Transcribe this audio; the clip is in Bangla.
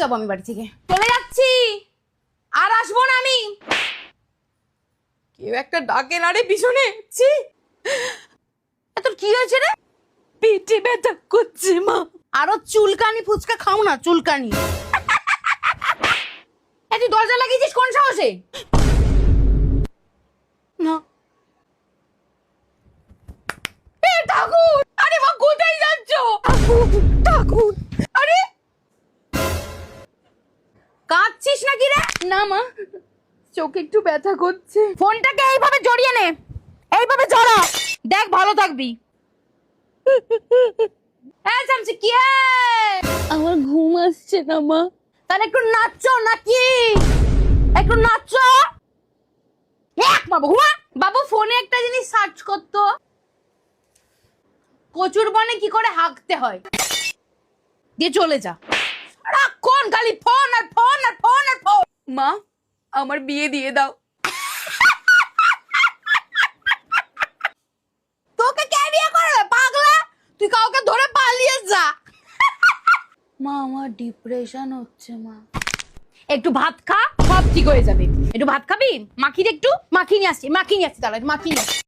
যাবো আমি বাড়ি থেকে, চলে যাচ্ছি, আর আসবো না আমি। কেউ একটা ডাকে না রে পিছনে। ছি, তোর কি হয়েছে রে? পেটে ব্যথা করছে মা। আরো চুলকানি ফুচকা খাও না, চুলকানি। তুই দরজা লাগিয়েছিস কোন সাহসে? না ঠাকুর, আরে মা কোথায় যাচ্ছ? ঠাকুর, আরে কাঁদছিস নাকি রে? না মা, চোখে একটু ব্যথা করছে। ফোনটাকে এইভাবে জড়িয়ে নে, এইভাবে জড়া, দেখ ভালো থাকবি। হ্যাঁ চামচি, কি আমার ঘুম আসছে না মা। তাহলে একটু নাচো নাকি, একটু নাচো। এক বাবু ঘুমা। বাবু ফোনে একটা জিনিস সার্চ করতো, কচুর বনে কি করে হাঁকতে হয়, দিয়ে চলে যা। কোন খালি ফোন আর ফোন আর ফোন আর ফোন। মা আমার বিয়ে দিয়ে দাও। তোকে কে বিয়ে করবে পাগলা? তুই কাউকে ধরে পালিয়ে যা। মা আমার ডিপ্রেশন হচ্ছে মা। একটু ভাত খা, সব ঠিক হয়ে যাবে। একটু ভাত খাবি? মাখিয়ে একটু মাখিয়ে নিয়ে আসছি, মাখিয়ে নিয়ে আসছি, তাহলে মাখিয়ে নিয়ে আসছি।